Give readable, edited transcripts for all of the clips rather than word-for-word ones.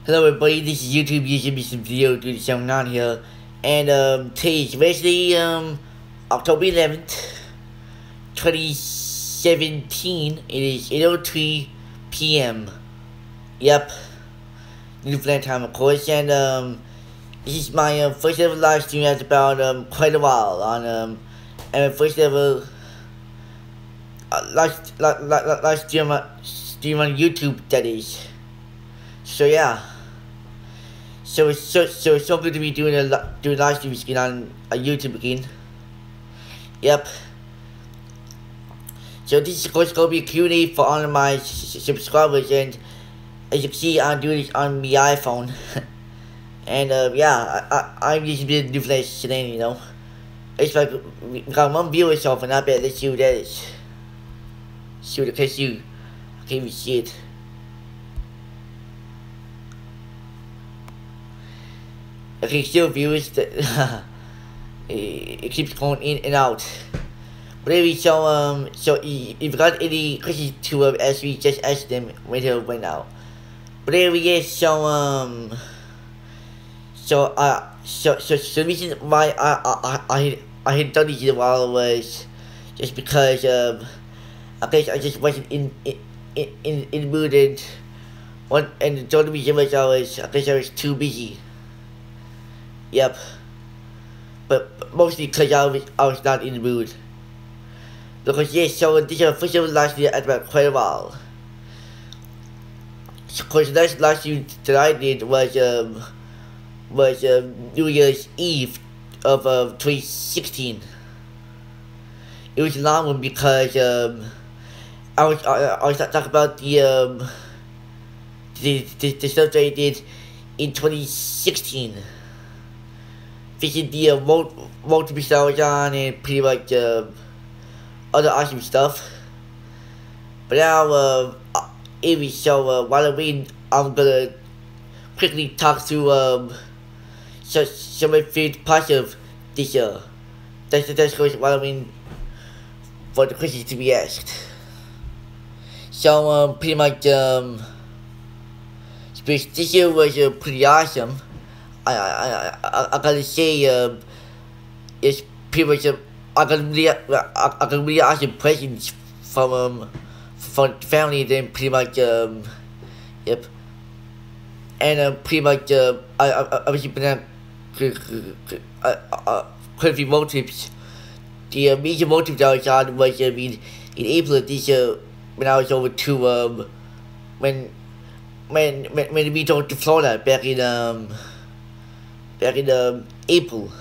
Hello everybody, this is YouTube using me some video to the channel on here. And today is Wednesday, October 11th, 2017. It is 8:03 p.m. Yep. Newfoundland time of course, and this is my first ever live stream after about quite a while on and my first ever live stream on YouTube, that is. So yeah. So it's so good to be doing live streams again on YouTube again. Yep. So this is of course going to be a Q&A for all of my subscribers, and as you can see, I'm doing this on the iPhone. And yeah, I'm using the new flash today, you know. It's like we got one viewer so far, and I bet let's see who that is. See what it you. I can't even see it. Okay, still viewers that it keeps going in and out. But anyway, so if you got any questions to ask me, just ask them right here, right now. But anyway, yes, so the reason why I had done this in a while was just because I guess I just wasn't in the mood, and the only reason was I guess I was too busy. Yep. But mostly because I was not in the mood. Because yes, so this is the first ever live stream at about quite a while. So of course the last live stream that I did was New Year's Eve of 2016. It was a long one because I was talking about the stuff that I did in 2016. Fixing the multiple stars on, and pretty much other awesome stuff. But now anyway, so while I'm waiting, I'm gonna quickly talk through some of my favorite parts of this year. That's while I'm waiting for the questions to be asked. So pretty much this year was pretty awesome. I gotta say, it's pretty much I got really awesome presents from family. Then pretty much yep, and pretty much I was been on quite a few road trips. The major road trip that I was on was in April of this year when I was over to when we talked to Florida back in April.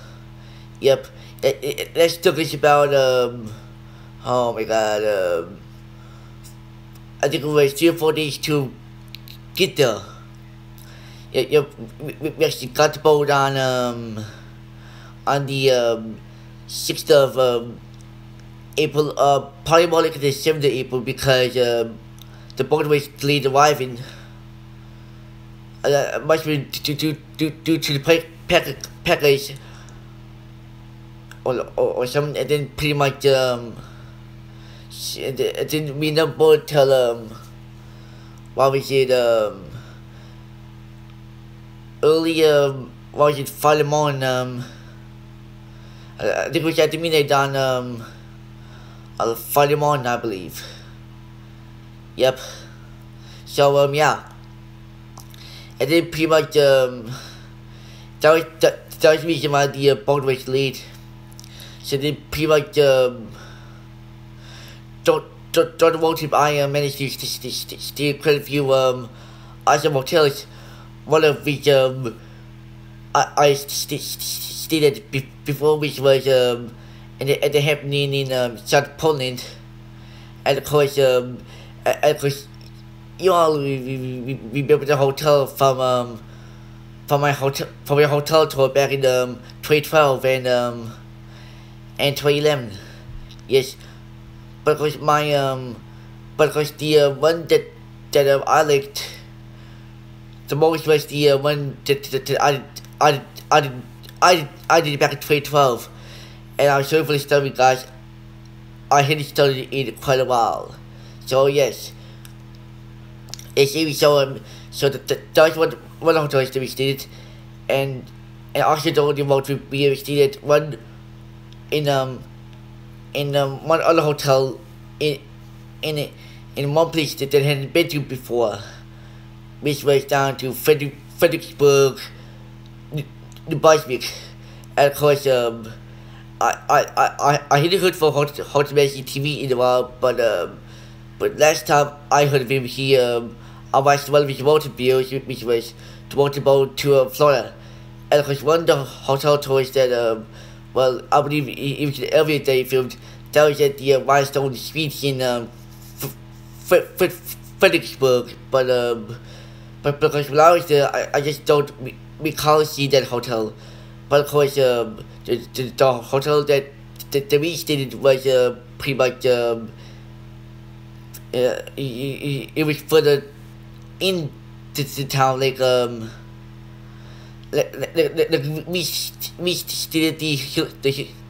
Yep. That took us about oh my god, I think it was 3 or 4 days to get there. Yep. We actually got the boat on the 6th of April, probably more like the 7th of April, because the boat was delayed arriving. Must be due to the package or something, and then pretty much then we never board till what was it, early what was it, Friday morning, I think it was at the midnight on Friday morning, I believe. Yep. So yeah. And then pretty much that was the reason why the boat was late. So then pretty much during the road trip, I managed to stay quite a few awesome hotels. One of which I stayed at before, which was at the happening in South Poland, and of course you all we built the hotel from my hotel tour back in 2012 and 2011. Yes, but of course the one that I liked the most was the one that I did back in 2012, and I'm sorry for the story, guys. I hadn't studied in quite a while, so yes. It's even so that's what one hotel that we stayed at, and also the only one we stayed at one in one other hotel in in one place that I hadn't been to before, which was down to Fredericksburg, New Brunswick, and of course I hadn't heard for Hot TV in a while, but last time I heard of him, I watched one of his motor videos, which was the motorboat to Florida, and of course one of the hotel tours that well, I believe it was every day filmed. That was at the Milestone Suites in Fredericksburg, but because when I was there, I just don't recall seeing that hotel. But of course, the hotel that we stayed in was pretty much it was further into the town, like we stayed at the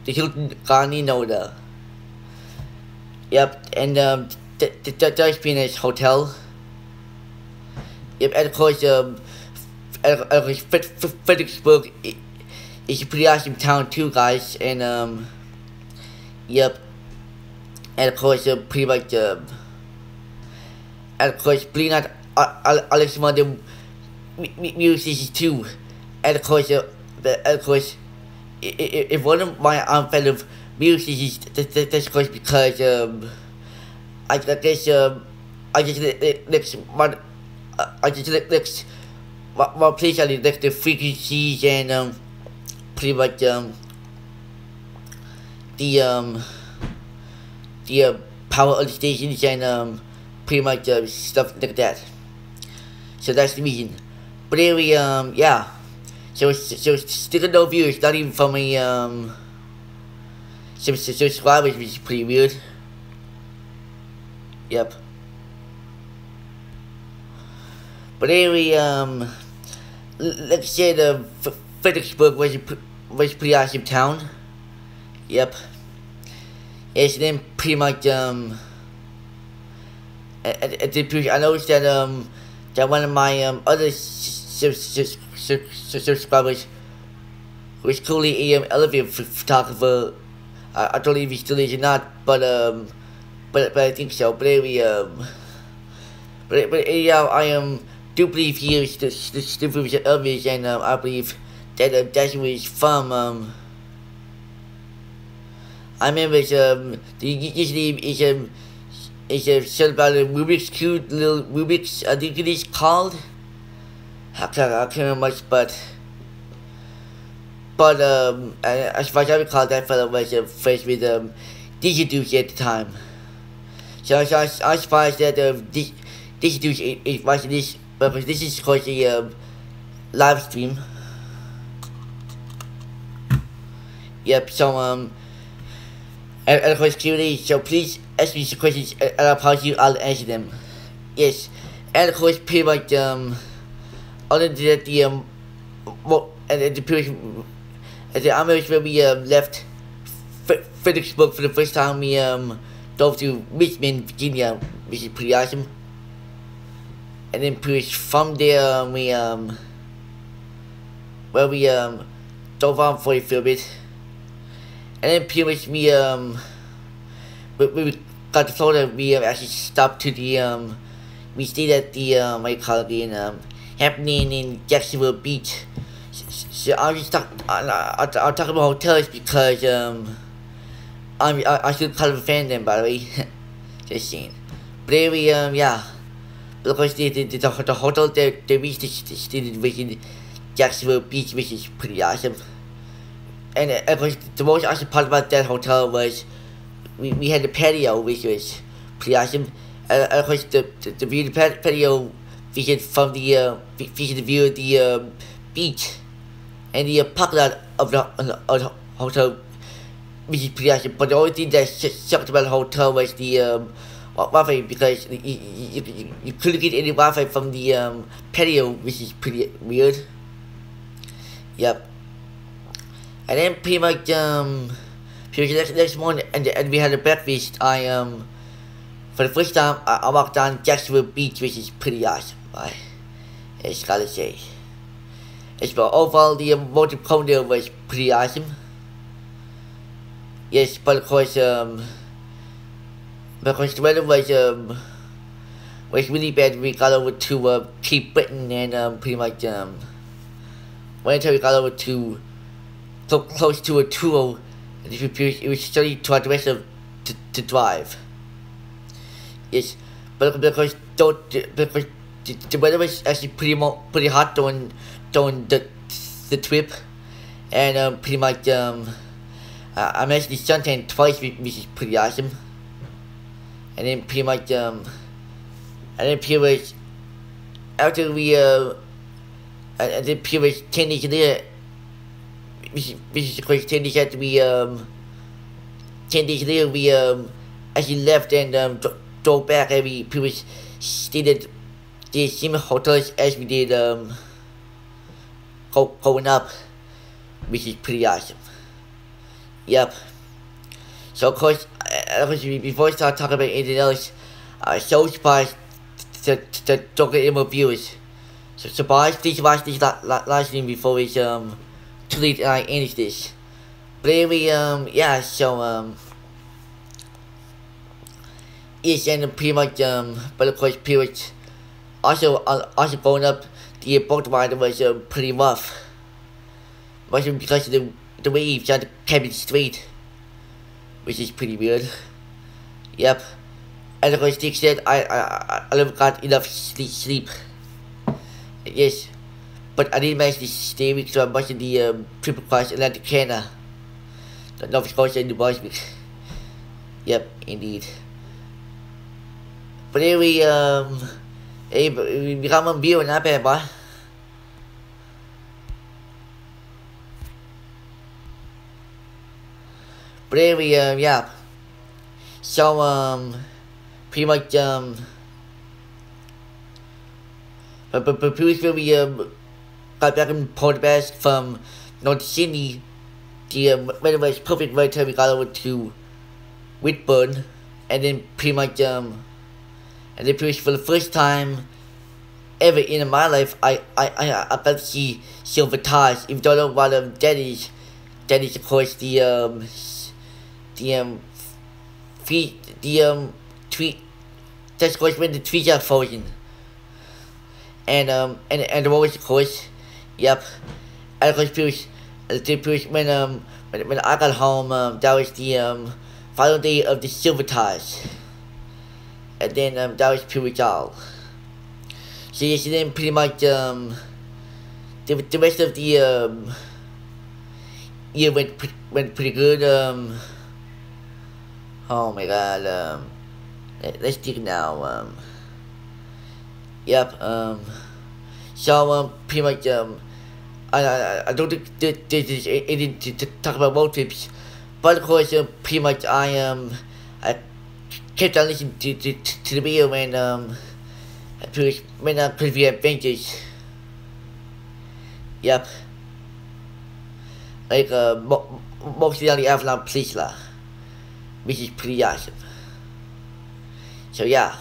Hilton Garden Noda. Yep, and that has been a hotel. Yep, and of course, Fredericksburg is a pretty awesome town too, guys. And yep, and of course, pretty much, and of course, believe it or not, I like one of the musicians too. And of course, if one of my fellow musicians, that's of course because I guess I just one place I like the frequencies and pretty much the power of the stations and pretty much stuff like that. So that's the reason. But anyway, yeah. So still no viewers, not even from a subscribers, which is pretty weird. Yep. But anyway, let's say the Fredericksburg was a pretty awesome town. Yep. It's then pretty much I noticed that that one of my other subscribers was clearly a elevator photographer. I don't know if he still is or not, but I think so. But anyway, but yeah, I do believe he is the movie Elvis, and I believe that that was from I remember usually it's something about a Rubik's Cube, little Rubik's, I think it is called. I can't remember much, but as far as I recall, that fellow was friends with DJ Douche at the time. So I was surprised that DJ Douche is watching this, because this is of course a live stream. Yep. So and of course Q&A. So please ask me some questions, and I'll promise you I'll answer them. Yes. And of course, pretty much other than that, well, and the period. At the American when we left Fredericksburg for the first time, we drove to Richmond, Virginia, which is pretty awesome. And then from there we drove on for a little bit. And then pretty much we got to Florida, we actually stopped to the we stayed at the what you call it again, happening in Jacksonville Beach. So I'll talk about hotels because I should kind of a fan of them, by the way. Just saying. But anyway, yeah. But of course the hotel that we stayed in Jacksonville Beach, which is pretty awesome. And of course the most awesome part about that hotel was we had the patio, which was pretty awesome. And of course the view of the patio featured from the view of the beach and the parking lot of the hotel, which is pretty awesome. But the only thing that sucked about the hotel was the Wi-Fi, because you couldn't get any Wi-Fi from the patio, which is pretty weird. Yep. And then pretty much next morning, and we had a breakfast. For the first time I walked down Jacksonville Beach, which is pretty awesome. I just gotta say. Yes, but overall the motor commander was pretty awesome. Yes, but of course the weather was really bad. We got over to Cape Breton and pretty much went until we got over to close to a Truro, and it was starting to the rest of to drive. Yes, but because the weather was actually pretty hot during the trip, and pretty much I'm actually suntan twice, which is pretty awesome. And then pretty much after we and then pretty much 10 days later, which is of course 10 days after we 10 days later we actually left and drove back, and we pretty much stayed at the same hotels as we did going up, which is pretty awesome. Yep. So of course before I start talking about anything else, so surprised to don't get any more viewers. So surprised, please watch this live stream before we too late and I end this. But anyway, yeah, so yes, and pretty much but of course pretty much also going up the boat ride was pretty rough. Mostly because of the waves on the cabin straight, which is pretty weird. Yep. And of course, Dick said I never got enough sleep. Yes, but I didn't manage to stay because I'm watching the Triple Cross Atlantic Canada. Nova Scotia and New Brunswick. Yep, indeed. But anyway, hey, we got one view, not bad, boy. But anyway, yeah. So, pretty much, but previously we, got back in Port Basque from North Sydney. The weather was perfect right till we got over to Whitburn, and then pretty much, and then pretty much for the first time ever in my life, I got to see Silver Ties. If you don't know what that is of course tweet. That's of course when the tweets are frozen. And the always of course, yep. And of course when I got home, that was the final day of the Silver Ties. And then that was pretty much all. So yes, and then pretty much the rest of the year went pretty good. Oh my god, let's dig now. Yep, so pretty much I don't think there's anything to talk about road trips, but of course pretty much I kept on listening to the video when Privy Adventures. Yep. Like mostly on the Avalon Peninsula, which is pretty awesome. So yeah.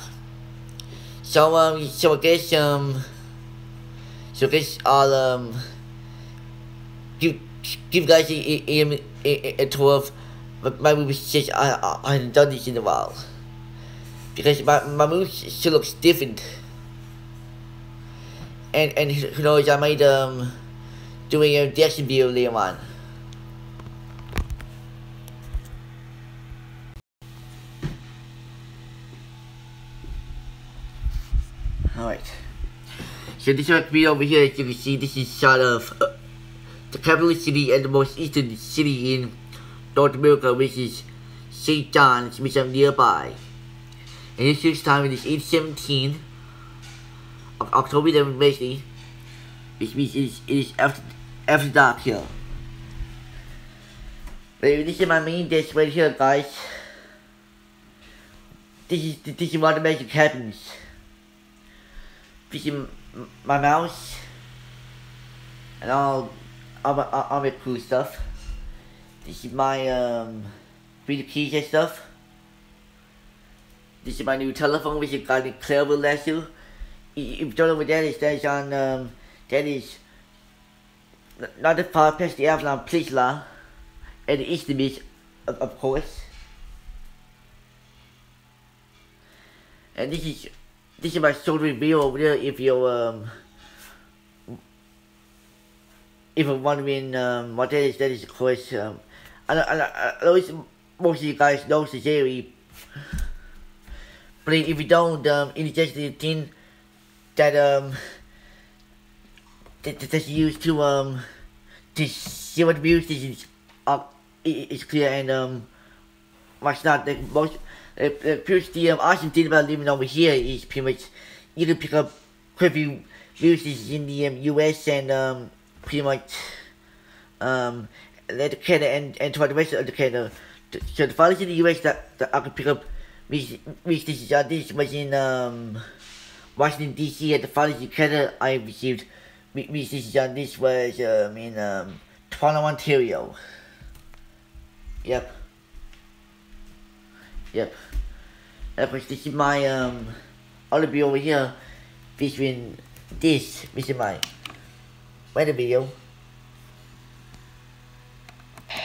So I guess I'll give guys a tour of my movie since I haven't done this in a while, because my movie still looks different, and who knows, I might doing a reaction video later on. Alright, so this video over here, as you can see, this is shot of the capital city and the most eastern city in North America, which is St. John's, which I'm nearby. And this time it is 8/17 of October 11th, basically, which means it is after dark here. But this is my main desk right here, guys. This is what the magic happens. This is my mouse and all my cool stuff. This is my video keys and stuff. This is my new telephone, which I got in Clareville last year. If you don't know what that is on that is not far past the Avalon Peninsula and the eastern beach, of course. And this is my shoulder view over there. If you're wondering what that is of course. I know most of you guys know this area, but if you don't, it's just the thing that that's used to see what views this is clear and what's not. The most the awesome thing about living over here is pretty much you can pick up quite a few views in the US and pretty much Canada and to the rest of the Canada. So the followers in the US that I can pick up this was in Washington DC, and the followers in Canada I received this was in Toronto, Ontario. Yep. Of course, this is my other video over here featuring this is my weather video.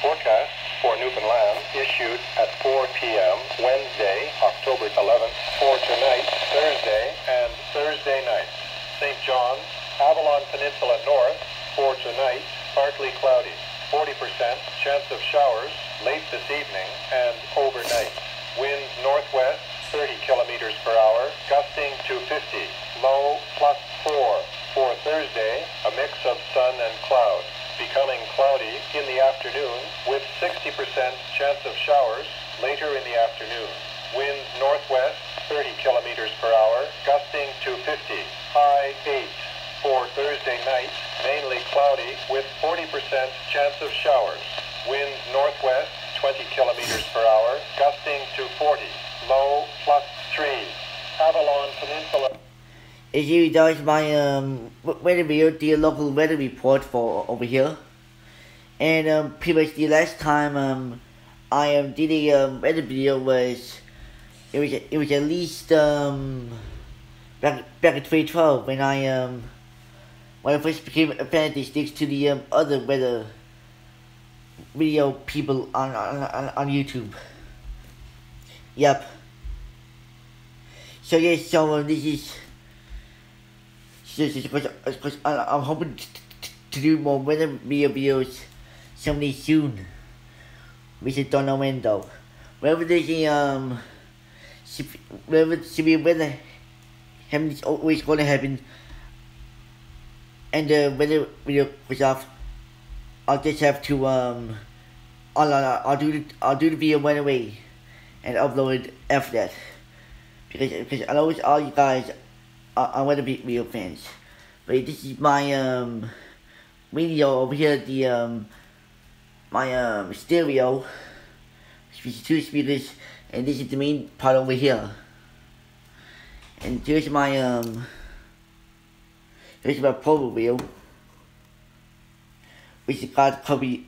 Forecast for Newfoundland issued at 4 p.m. Wednesday, October 11th, for tonight, Thursday, and Thursday night. St. John's, Avalon Peninsula North, for tonight, partly cloudy. 40% chance of showers late this evening and overnight. Winds northwest, 30 kilometers per hour, gusting to 50. Low +4. For Thursday, a mix of sun and cloud. Becoming cloudy in the afternoon with 60% chance of showers later in the afternoon. Winds northwest, 30 kilometers per hour, gusting to 50. High 8. For Thursday night, mainly cloudy with 40% chance of showers. Winds northwest, 20 kilometers per hour, gusting to 40. Low +3. Avalon Peninsula. As you guys, my weather video, the local weather report for over here, and pretty much the last time I did a weather video was it was at least back in 2012 when I first became a fan of these sticks to the other weather video people on YouTube. Yep. So yes, so this is. Because I'm hoping to do more weather video videos someday soon. We just don't know when though. Wherever there's a wherever severe weather happening is always going to happen, and the weather video goes off. I'll just have to I'll do the video right away and upload it after that, because I know all you guys are weather video fans. But this is my video over here, the my stereo, with 2 speakers, and this is the main part over here. And here's my portable wheel, which is got copy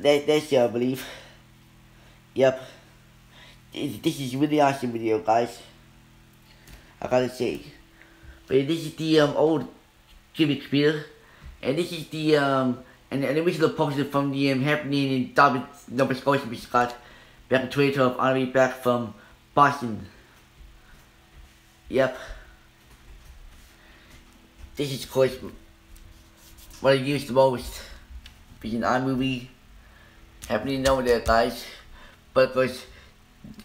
last year, I believe. Yep. This is really awesome video, guys, I gotta say. But this is the old cubic computer, and this is the and the original poster from the happening in Dartmouth, Nova Scotia, which got back in 2012 on the way back from Boston. Yep. This is of course what I use the most, being iMovie happening over there, guys. But because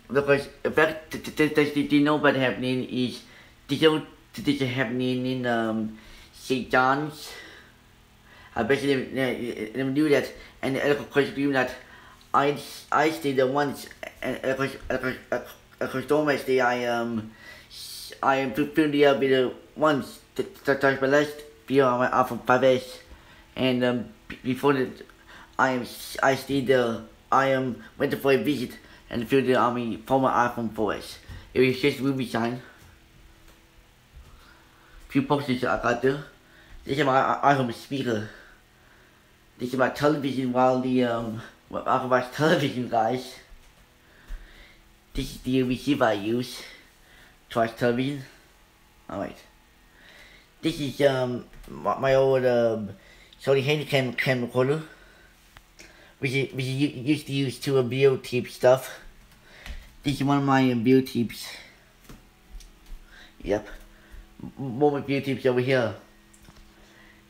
the fact that you know about happening is this is happening in St. John's. I bet you never knew that, and of course you that I stayed there once, and of course don't I stay I filmed the video once. That's my last video on my iPhone 5S, and before that I stayed there. I went there for a visit and filmed it on my former iPhone 4S. It was just movie sign. Few posters I got there. This is my iPhone speaker. This is my television while I can watch television, guys. This is the receiver I use to watch television. Alright. This is my old Sony Handycam camcorder, which used to use to videotape stuff. This is one of my videotapes. Yep, more of my videotapes over here.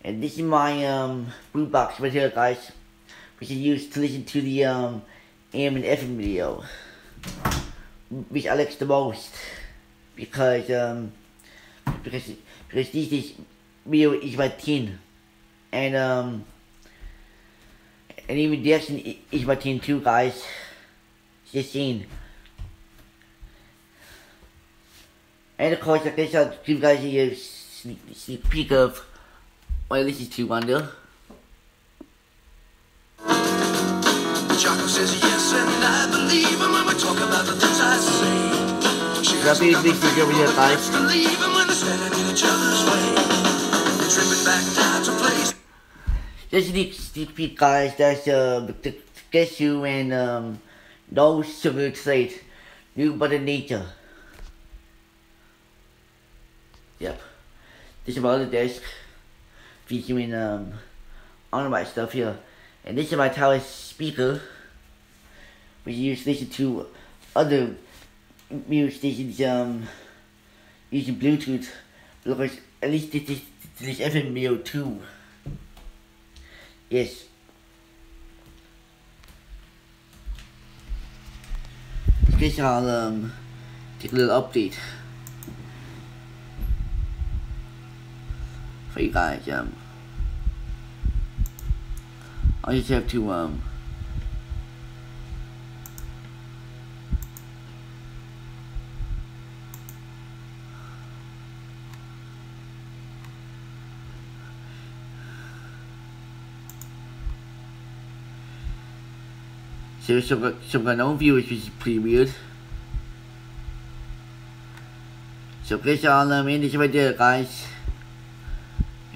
And this is my boot box right here, guys, which is used to listen to the AM and FM video, which I like the most because this video is my teen, and even the action is my teen too, guys. Just saying. And of course, I guess I'll give you guys a sneak peek of what I listen to under. Chocolate says yes, and I believe him when we talk about the things I say. She has nothing over here, guys. to leave him when they're standing in each other's way. They're tripping back down to place. Just sneak peek, guys. That's the Guess Who and No Sugar Slate, New Mother Nature. Yep. This is my other desk, featuring all of my stuff here. And this is my tower speaker, which you use to listen to other music stations using Bluetooth. Because at least this FM radio too. Yes. In case I'll take a little update for you guys. I just have to so got no viewers, which is pretty weird. So guess I'll end this right there, guys.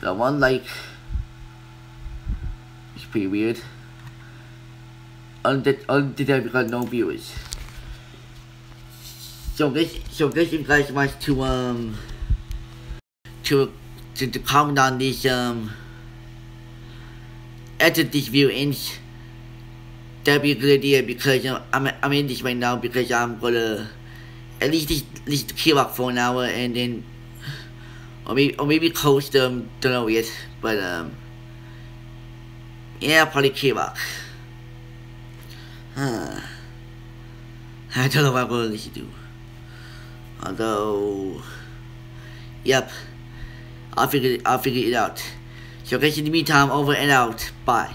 Got one like. It's pretty weird. Other than that, we got no viewers. So guess if you guys want to comment on this after this video ends, that'd be a good idea, because I'm in this right now because I'm gonna at least listen to K-Rock for an hour, and then or maybe close them, don't know yet, but yeah, probably K-Rock. I don't know what I'm gonna listen to. Although, yep, I'll figure it out. So guys, in the meantime, over and out. Bye.